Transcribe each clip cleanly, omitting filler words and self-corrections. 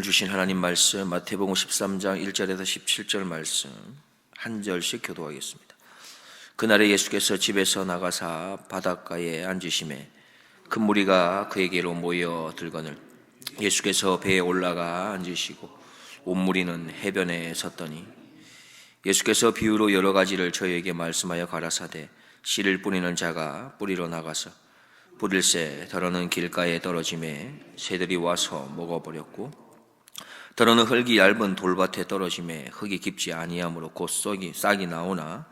오늘 주신 하나님 말씀 마태복음 13장 1절에서 17절 말씀 한 절씩 교도하겠습니다. 그날에 예수께서 집에서 나가사 바닷가에 앉으시매 큰 무리가 그에게로 모여 들거늘 예수께서 배에 올라가 앉으시고 온 무리는 해변에 섰더니 예수께서 비유로 여러 가지를 저희에게 말씀하여 가라사대 씨를 뿌리는 자가 뿌리러 나가서 뿌릴새 더러는 길가에 떨어지매 새들이 와서 먹어버렸고 더러는 흙이 얇은 돌밭에 떨어지매 흙이 깊지 아니하므로 곧 싹이 나오나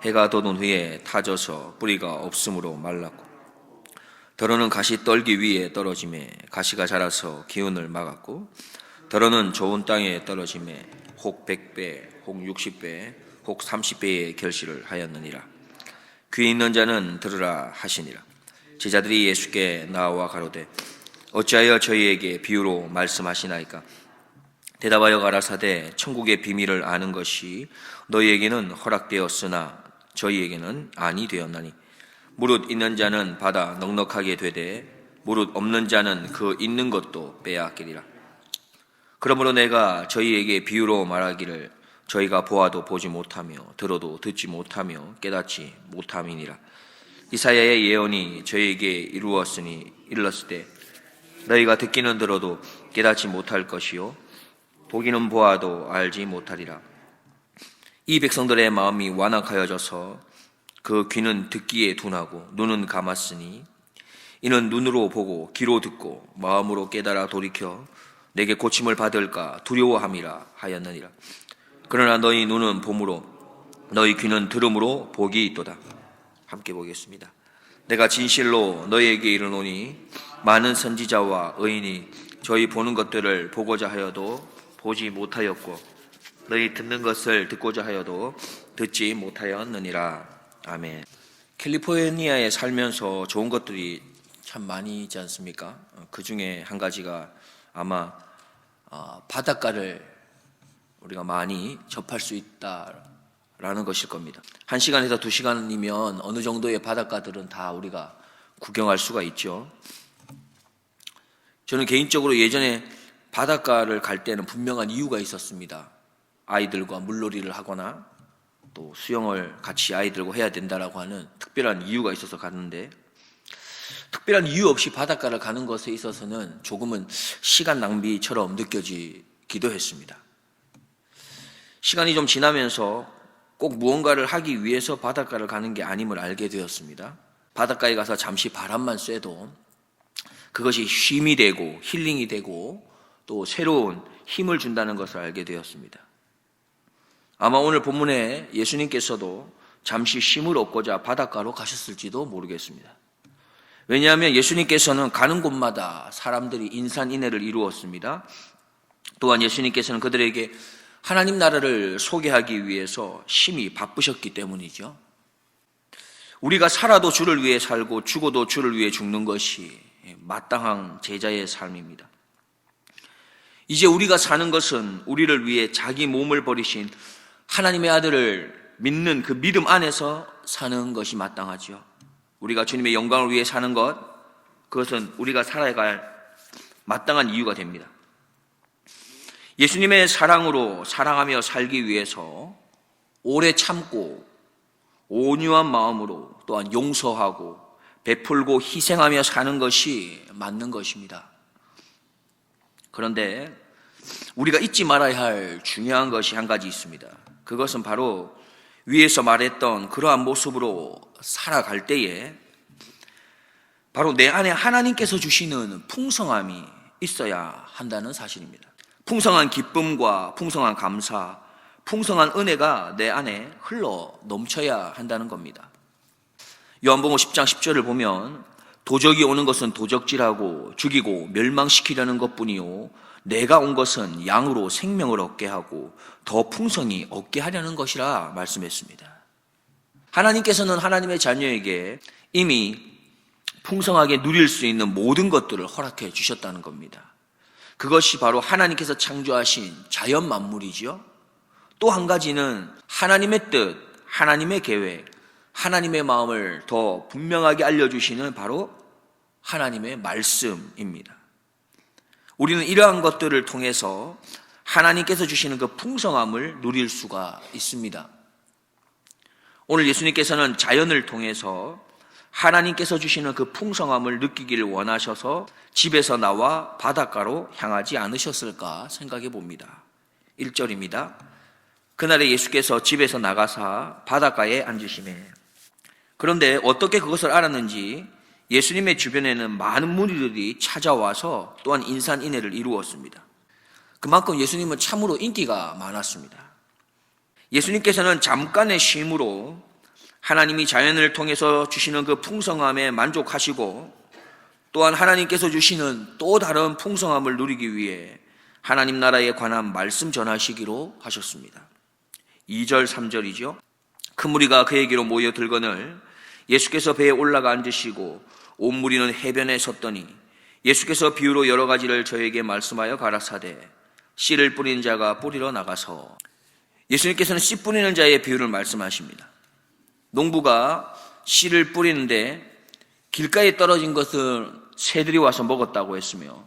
해가 돋은 후에 타져서 뿌리가 없으므로 말랐고 더러는 가시떨기 위에 떨어지매 가시가 자라서 기운을 막았고 더러는 좋은 땅에 떨어지매 혹 100배, 혹 60배, 혹 30배의 결실을 하였느니라. 귀 있는 자는 들으라 하시니라. 제자들이 예수께 나와 가로되 어찌하여 저희에게 비유로 말씀하시나이까? 대답하여 가라사대 천국의 비밀을 아는 것이 너희에게는 허락되었으나 저희에게는 아니 되었나니 무릇 있는 자는 받아 넉넉하게 되되 무릇 없는 자는 그 있는 것도 빼앗기리라. 그러므로 내가 저희에게 비유로 말하기를 저희가 보아도 보지 못하며 들어도 듣지 못하며 깨닫지 못함이니라. 이사야의 예언이 저희에게 이르렀을 때 너희가 듣기는 들어도 깨닫지 못할 것이요 보기는 보아도 알지 못하리라. 이 백성들의 마음이 완악하여져서 그 귀는 듣기에 둔하고 눈은 감았으니 이는 눈으로 보고 귀로 듣고 마음으로 깨달아 돌이켜 내게 고침을 받을까 두려워함이라 하였느니라. 그러나 너희 눈은 봄으로 너희 귀는 들음으로 복이 있도다. 함께 보겠습니다. 내가 진실로 너희에게 이르노니 많은 선지자와 의인이 저희 보는 것들을 보고자 하여도 보지 못하였고 너희 듣는 것을 듣고자 하여도 듣지 못하였느니라. 아멘. 캘리포니아에 살면서 좋은 것들이 참 많이 있지 않습니까? 그 중에 한 가지가 아마 바닷가를 우리가 많이 접할 수 있다라는 것일 겁니다. 1시간에서 2시간이면 어느 정도의 바닷가들은 다 우리가 구경할 수가 있죠. 저는 개인적으로 예전에 바닷가를 갈 때는 분명한 이유가 있었습니다. 아이들과 물놀이를 하거나 또 수영을 같이 아이들과 해야 된다라고 하는 특별한 이유가 있어서 갔는데 특별한 이유 없이 바닷가를 가는 것에 있어서는 조금은 시간 낭비처럼 느껴지기도 했습니다. 시간이 좀 지나면서 꼭 무언가를 하기 위해서 바닷가를 가는 게 아님을 알게 되었습니다. 바닷가에 가서 잠시 바람만 쐬도 그것이 쉼이 되고 힐링이 되고 또 새로운 힘을 준다는 것을 알게 되었습니다. 아마 오늘 본문에 예수님께서도 잠시 쉼을 얻고자 바닷가로 가셨을지도 모르겠습니다. 왜냐하면 예수님께서는 가는 곳마다 사람들이 인산인해를 이루었습니다. 또한 예수님께서는 그들에게 하나님 나라를 소개하기 위해서 심히 바쁘셨기 때문이죠. 우리가 살아도 주를 위해 살고 죽어도 주를 위해 죽는 것이 마땅한 제자의 삶입니다. 이제 우리가 사는 것은 우리를 위해 자기 몸을 버리신 하나님의 아들을 믿는 그 믿음 안에서 사는 것이 마땅하죠. 우리가 주님의 영광을 위해 사는 것, 그것은 우리가 살아야 할 마땅한 이유가 됩니다. 예수님의 사랑으로 사랑하며 살기 위해서 오래 참고 온유한 마음으로 또한 용서하고 베풀고 희생하며 사는 것이 맞는 것입니다. 그런데 우리가 잊지 말아야 할 중요한 것이 한 가지 있습니다. 그것은 바로 위에서 말했던 그러한 모습으로 살아갈 때에 바로 내 안에 하나님께서 주시는 풍성함이 있어야 한다는 사실입니다. 풍성한 기쁨과 풍성한 감사, 풍성한 은혜가 내 안에 흘러 넘쳐야 한다는 겁니다. 요한복음 10장 10절을 보면 도적이 오는 것은 도적질하고 죽이고 멸망시키려는 것뿐이요 내가 온 것은 양으로 생명을 얻게 하고 더 풍성히 얻게 하려는 것이라 말씀했습니다. 하나님께서는 하나님의 자녀에게 이미 풍성하게 누릴 수 있는 모든 것들을 허락해 주셨다는 겁니다. 그것이 바로 하나님께서 창조하신 자연 만물이지요. 또 한 가지는 하나님의 뜻, 하나님의 계획, 하나님의 마음을 더 분명하게 알려주시는 바로 하나님의 말씀입니다. 우리는 이러한 것들을 통해서 하나님께서 주시는 그 풍성함을 누릴 수가 있습니다. 오늘 예수님께서는 자연을 통해서 하나님께서 주시는 그 풍성함을 느끼기를 원하셔서 집에서 나와 바닷가로 향하지 않으셨을까 생각해 봅니다. 1절입니다. 그날에 예수께서 집에서 나가사 바닷가에 앉으시매. 그런데 어떻게 그것을 알았는지 예수님의 주변에는 많은 무리들이 찾아와서 또한 인산인해를 이루었습니다. 그만큼 예수님은 참으로 인기가 많았습니다. 예수님께서는 잠깐의 쉼으로 하나님이 자연을 통해서 주시는 그 풍성함에 만족하시고 또한 하나님께서 주시는 또 다른 풍성함을 누리기 위해 하나님 나라에 관한 말씀 전하시기로 하셨습니다. 2절 3절이죠. 큰 무리가 그에게로 모여 들거늘 예수께서 배에 올라가 앉으시고 온 무리는 해변에 섰더니 예수께서 비유로 여러 가지를 저에게 말씀하여 가라사대 씨를 뿌리는 자가 뿌리러 나가서. 예수님께서는 씨 뿌리는 자의 비유를 말씀하십니다. 농부가 씨를 뿌리는데 길가에 떨어진 것을 새들이 와서 먹었다고 했으며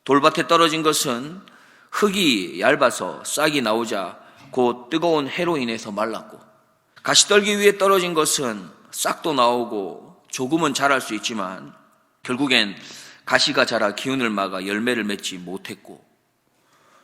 돌밭에 떨어진 것은 흙이 얇아서 싹이 나오자 곧 뜨거운 해로 인해서 말랐고, 가시떨기 위에 떨어진 것은 싹도 나오고 조금은 자랄 수 있지만 결국엔 가시가 자라 기운을 막아 열매를 맺지 못했고,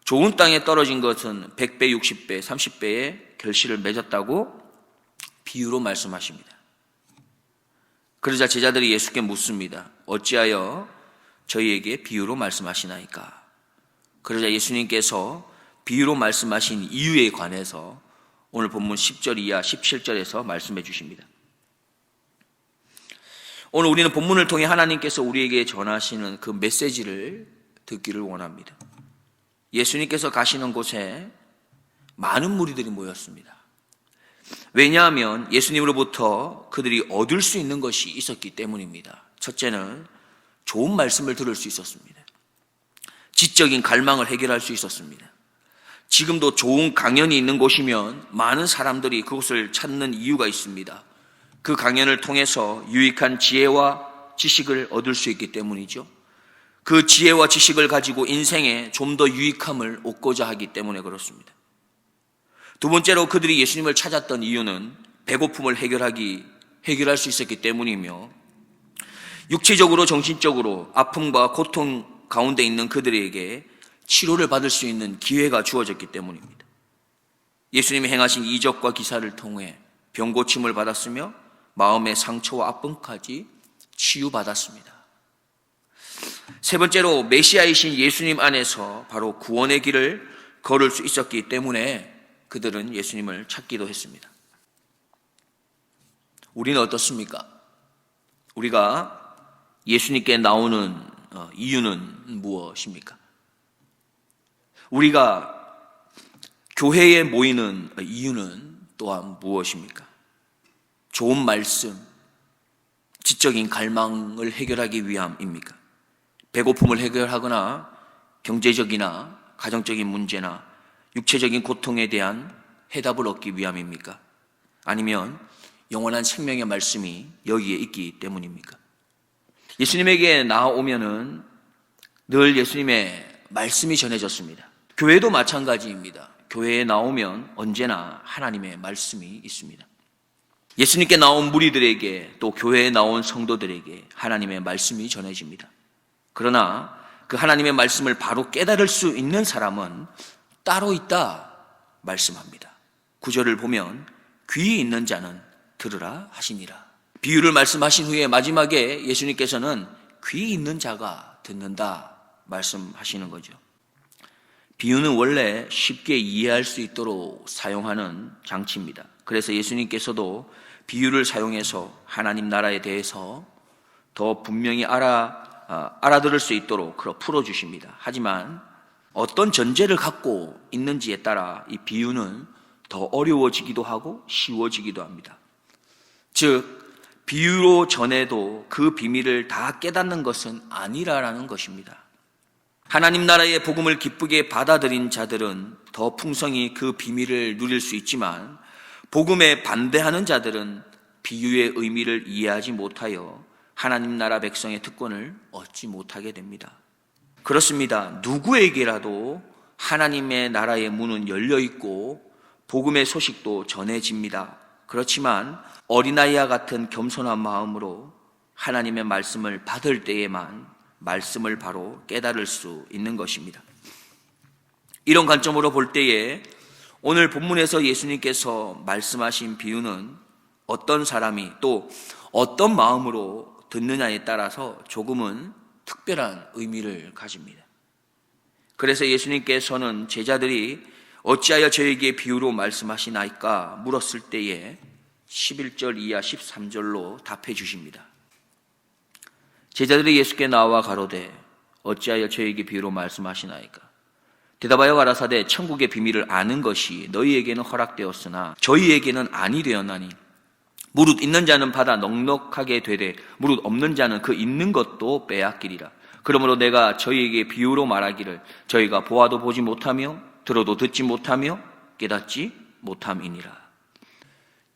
좋은 땅에 떨어진 것은 100배, 60배, 30배의 결실을 맺었다고 비유로 말씀하십니다. 그러자 제자들이 예수께 묻습니다. 어찌하여 저희에게 비유로 말씀하시나이까? 그러자 예수님께서 비유로 말씀하신 이유에 관해서 오늘 본문 10절 이하 17절에서 말씀해 주십니다. 오늘 우리는 본문을 통해 하나님께서 우리에게 전하시는 그 메시지를 듣기를 원합니다. 예수님께서 가시는 곳에 많은 무리들이 모였습니다. 왜냐하면 예수님으로부터 그들이 얻을 수 있는 것이 있었기 때문입니다. 첫째는 좋은 말씀을 들을 수 있었습니다. 지적인 갈망을 해결할 수 있었습니다. 지금도 좋은 강연이 있는 곳이면 많은 사람들이 그곳을 찾는 이유가 있습니다. 그 강연을 통해서 유익한 지혜와 지식을 얻을 수 있기 때문이죠. 그 지혜와 지식을 가지고 인생에 좀 더 유익함을 얻고자 하기 때문에 그렇습니다. 두 번째로 그들이 예수님을 찾았던 이유는 배고픔을 해결할 수 있었기 때문이며, 육체적으로 정신적으로 아픔과 고통 가운데 있는 그들에게 치료를 받을 수 있는 기회가 주어졌기 때문입니다. 예수님이 행하신 이적과 기사를 통해 병고침을 받았으며 마음의 상처와 아픔까지 치유받았습니다. 세 번째로 메시아이신 예수님 안에서 바로 구원의 길을 걸을 수 있었기 때문에 그들은 예수님을 찾기도 했습니다. 우리는 어떻습니까? 우리가 예수님께 나오는 이유는 무엇입니까? 우리가 교회에 모이는 이유는 또한 무엇입니까? 좋은 말씀, 지적인 갈망을 해결하기 위함입니까? 배고픔을 해결하거나 경제적이나 가정적인 문제나 육체적인 고통에 대한 해답을 얻기 위함입니까? 아니면 영원한 생명의 말씀이 여기에 있기 때문입니까? 예수님에게 나아오면은 늘 예수님의 말씀이 전해졌습니다. 교회도 마찬가지입니다. 교회에 나오면 언제나 하나님의 말씀이 있습니다. 예수님께 나온 무리들에게 또 교회에 나온 성도들에게 하나님의 말씀이 전해집니다. 그러나 그 하나님의 말씀을 바로 깨달을 수 있는 사람은 따로 있다 말씀합니다. 9절을 보면 귀 있는 자는 들으라 하시니라. 비유를 말씀하신 후에 마지막에 예수님께서는 귀 있는 자가 듣는다 말씀하시는 거죠. 비유는 원래 쉽게 이해할 수 있도록 사용하는 장치입니다. 그래서 예수님께서도 비유를 사용해서 하나님 나라에 대해서 더 분명히 알아들을 수 있도록 풀어주십니다. 하지만 어떤 전제를 갖고 있는지에 따라 이 비유는 더 어려워지기도 하고 쉬워지기도 합니다. 즉, 비유로 전해도 그 비밀을 다 깨닫는 것은 아니라라는 것입니다. 하나님 나라의 복음을 기쁘게 받아들인 자들은 더 풍성히 그 비밀을 누릴 수 있지만, 복음에 반대하는 자들은 비유의 의미를 이해하지 못하여 하나님 나라 백성의 특권을 얻지 못하게 됩니다. 그렇습니다. 누구에게라도 하나님의 나라의 문은 열려 있고 복음의 소식도 전해집니다. 그렇지만 어린아이와 같은 겸손한 마음으로 하나님의 말씀을 받을 때에만 말씀을 바로 깨달을 수 있는 것입니다. 이런 관점으로 볼 때에 오늘 본문에서 예수님께서 말씀하신 비유는 어떤 사람이 또 어떤 마음으로 듣느냐에 따라서 조금은 특별한 의미를 가집니다. 그래서 예수님께서는 제자들이 어찌하여 저에게 비유로 말씀하시나이까 물었을 때에 11절 이하 13절로 답해 주십니다. 제자들이 예수께 나와 가로되 어찌하여 저에게 비유로 말씀하시나이까? 대답하여 가라사대 천국의 비밀을 아는 것이 너희에게는 허락되었으나 저희에게는 아니 되었나니 무릇 있는 자는 받아 넉넉하게 되되 무릇 없는 자는 그 있는 것도 빼앗기리라. 그러므로 내가 저희에게 비유로 말하기를 저희가 보아도 보지 못하며 들어도 듣지 못하며 깨닫지 못함이니라.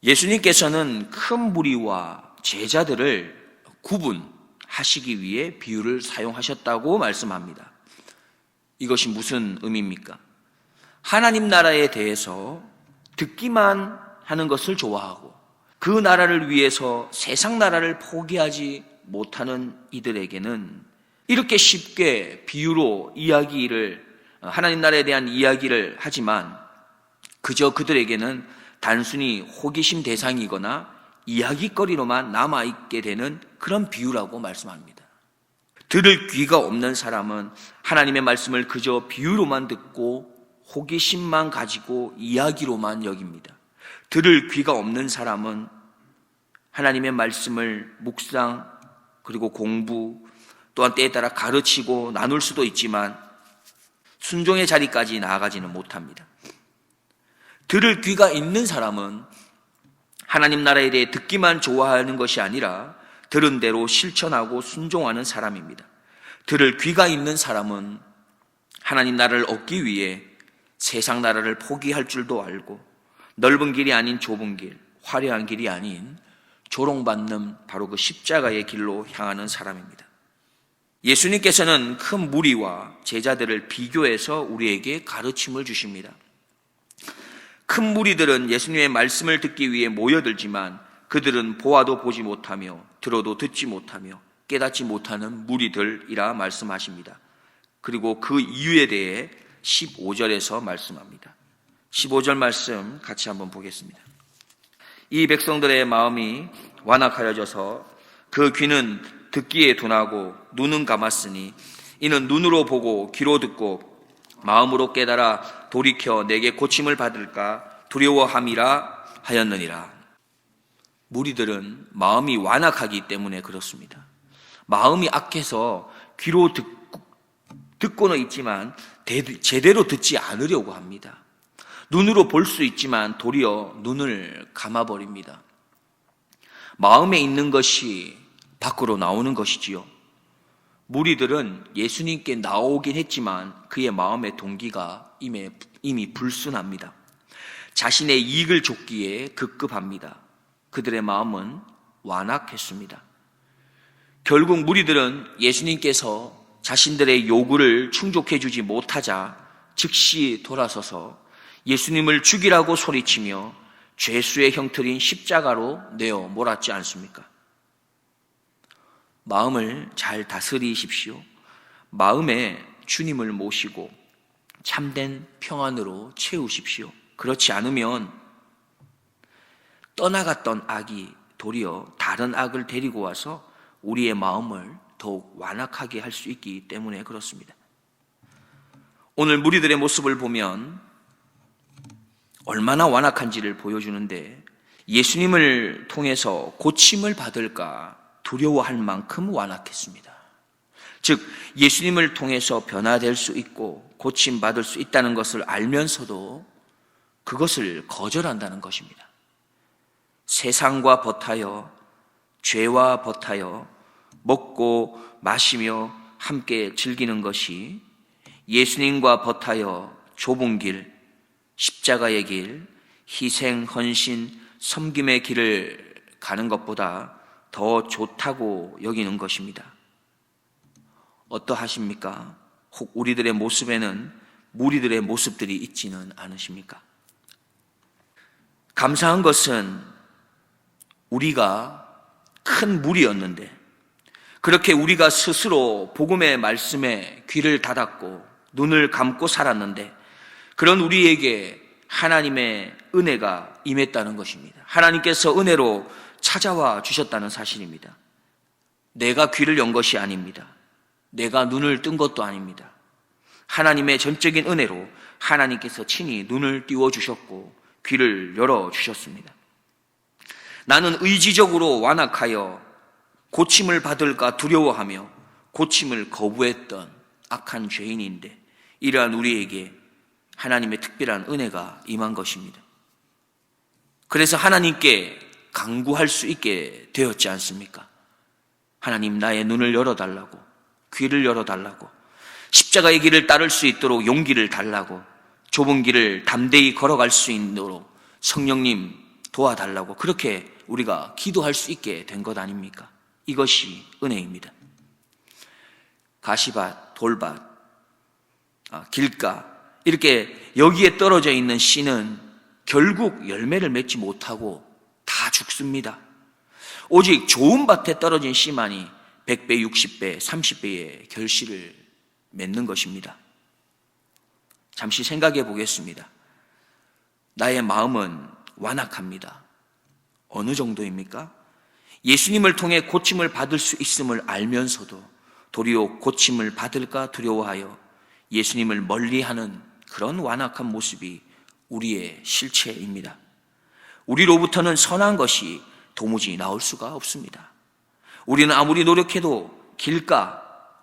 예수님께서는 큰 무리와 제자들을 구분하시기 위해 비유를 사용하셨다고 말씀합니다. 이것이 무슨 의미입니까? 하나님 나라에 대해서 듣기만 하는 것을 좋아하고 그 나라를 위해서 세상 나라를 포기하지 못하는 이들에게는 이렇게 쉽게 비유로 하나님 나라에 대한 이야기를 하지만 그저 그들에게는 단순히 호기심 대상이거나 이야기거리로만 남아있게 되는 그런 비유라고 말씀합니다. 들을 귀가 없는 사람은 하나님의 말씀을 그저 비유로만 듣고 호기심만 가지고 이야기로만 여깁니다. 들을 귀가 없는 사람은 하나님의 말씀을 묵상 그리고 공부 또한 때에 따라 가르치고 나눌 수도 있지만 순종의 자리까지 나아가지는 못합니다. 들을 귀가 있는 사람은 하나님 나라에 대해 듣기만 좋아하는 것이 아니라 들은 대로 실천하고 순종하는 사람입니다. 들을 귀가 있는 사람은 하나님 나라를 얻기 위해 세상 나라를 포기할 줄도 알고 넓은 길이 아닌 좁은 길, 화려한 길이 아닌 조롱받는 바로 그 십자가의 길로 향하는 사람입니다. 예수님께서는 큰 무리와 제자들을 비교해서 우리에게 가르침을 주십니다. 큰 무리들은 예수님의 말씀을 듣기 위해 모여들지만 그들은 보아도 보지 못하며 들어도 듣지 못하며 깨닫지 못하는 무리들이라 말씀하십니다. 그리고 그 이유에 대해 15절에서 말씀합니다. 15절 말씀 같이 한번 보겠습니다. 이 백성들의 마음이 완악하여져서 그 귀는 듣기에 둔하고 눈은 감았으니 이는 눈으로 보고 귀로 듣고 마음으로 깨달아 돌이켜 내게 고침을 받을까 두려워함이라 하였느니라. 무리들은 마음이 완악하기 때문에 그렇습니다. 마음이 악해서 귀로 듣고는 있지만 제대로 듣지 않으려고 합니다. 눈으로 볼 수 있지만 도리어 눈을 감아버립니다. 마음에 있는 것이 밖으로 나오는 것이지요. 무리들은 예수님께 나오긴 했지만 그의 마음의 동기가 이미 불순합니다. 자신의 이익을 좇기에 급급합니다. 그들의 마음은 완악했습니다. 결국 무리들은 예수님께서 자신들의 요구를 충족해 주지 못하자 즉시 돌아서서 예수님을 죽이라고 소리치며 죄수의 형틀인 십자가로 내어 몰았지 않습니까? 마음을 잘 다스리십시오. 마음에 주님을 모시고 참된 평안으로 채우십시오. 그렇지 않으면 떠나갔던 악이 도리어 다른 악을 데리고 와서 우리의 마음을 더욱 완악하게 할 수 있기 때문에 그렇습니다. 오늘 무리들의 모습을 보면 얼마나 완악한지를 보여주는데 예수님을 통해서 고침을 받을까 두려워할 만큼 완악했습니다. 즉 예수님을 통해서 변화될 수 있고 고침받을 수 있다는 것을 알면서도 그것을 거절한다는 것입니다. 세상과 버타여 죄와 버타여 먹고 마시며 함께 즐기는 것이 예수님과 버타여 좁은 길, 십자가의 길, 희생, 헌신, 섬김의 길을 가는 것보다 더 좋다고 여기는 것입니다. 어떠하십니까? 혹 우리들의 모습에는 무리들의 모습들이 있지는 않으십니까? 감사한 것은 우리가 큰 무리였는데 그렇게 우리가 스스로 복음의 말씀에 귀를 닫았고 눈을 감고 살았는데 그런 우리에게 하나님의 은혜가 임했다는 것입니다. 하나님께서 은혜로 찾아와 주셨다는 사실입니다. 내가 귀를 연 것이 아닙니다. 내가 눈을 뜬 것도 아닙니다. 하나님의 전적인 은혜로 하나님께서 친히 눈을 띄워주셨고 귀를 열어주셨습니다. 나는 의지적으로 완악하여 고침을 받을까 두려워하며 고침을 거부했던 악한 죄인인데 이러한 우리에게 하나님의 특별한 은혜가 임한 것입니다. 그래서 하나님께 간구할 수 있게 되었지 않습니까? 하나님, 나의 눈을 열어달라고, 귀를 열어달라고, 십자가의 길을 따를 수 있도록 용기를 달라고, 좁은 길을 담대히 걸어갈 수 있도록 성령님 도와달라고 그렇게 우리가 기도할 수 있게 된 것 아닙니까? 이것이 은혜입니다. 가시밭, 돌밭, 길가 이렇게 여기에 떨어져 있는 씨는 결국 열매를 맺지 못하고 다 죽습니다. 오직 좋은 밭에 떨어진 씨만이 100배, 60배, 30배의 결실을 맺는 것입니다. 잠시 생각해 보겠습니다. 나의 마음은 완악합니다. 어느 정도입니까? 예수님을 통해 고침을 받을 수 있음을 알면서도 도리어 고침을 받을까 두려워하여 예수님을 멀리하는 그런 완악한 모습이 우리의 실체입니다. 우리로부터는 선한 것이 도무지 나올 수가 없습니다. 우리는 아무리 노력해도 길가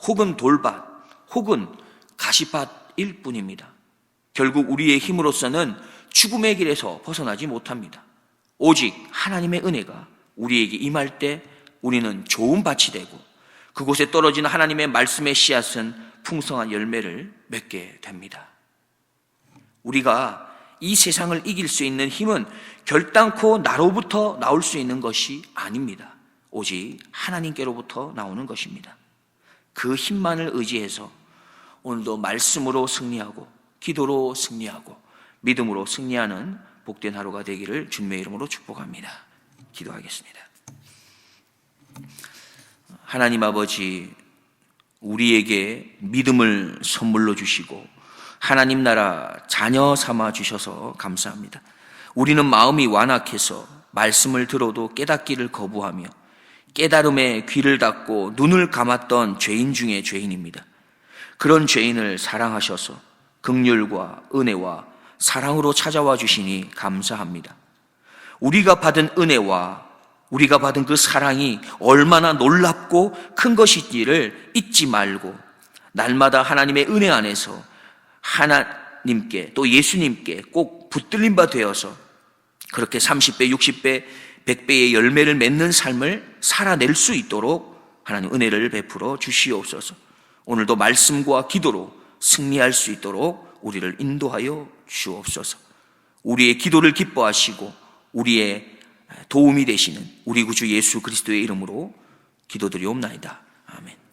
혹은 돌밭 혹은 가시밭일 뿐입니다. 결국 우리의 힘으로서는 죽음의 길에서 벗어나지 못합니다. 오직 하나님의 은혜가 우리에게 임할 때 우리는 좋은 밭이 되고 그곳에 떨어진 하나님의 말씀의 씨앗은 풍성한 열매를 맺게 됩니다. 우리가 이 세상을 이길 수 있는 힘은 결단코 나로부터 나올 수 있는 것이 아닙니다. 오직 하나님께로부터 나오는 것입니다. 그 힘만을 의지해서 오늘도 말씀으로 승리하고 기도로 승리하고 믿음으로 승리하는 복된 하루가 되기를 주님의 이름으로 축복합니다. 기도하겠습니다. 하나님 아버지, 우리에게 믿음을 선물로 주시고 하나님 나라 자녀 삼아 주셔서 감사합니다. 우리는 마음이 완악해서 말씀을 들어도 깨닫기를 거부하며 깨달음에 귀를 닫고 눈을 감았던 죄인 중에 죄인입니다. 그런 죄인을 사랑하셔서 긍휼과 은혜와 사랑으로 찾아와 주시니 감사합니다. 우리가 받은 은혜와 우리가 받은 그 사랑이 얼마나 놀랍고 큰 것인지를 잊지 말고 날마다 하나님의 은혜 안에서 하나님께 또 예수님께 꼭 붙들린 바 되어서 그렇게 30배, 60배, 100배의 열매를 맺는 삶을 살아낼 수 있도록 하나님 은혜를 베풀어 주시옵소서. 오늘도 말씀과 기도로 승리할 수 있도록 우리를 인도하여 주옵소서. 우리의 기도를 기뻐하시고 우리의 도움이 되시는 우리 구주 예수 그리스도의 이름으로 기도드리옵나이다. 아멘.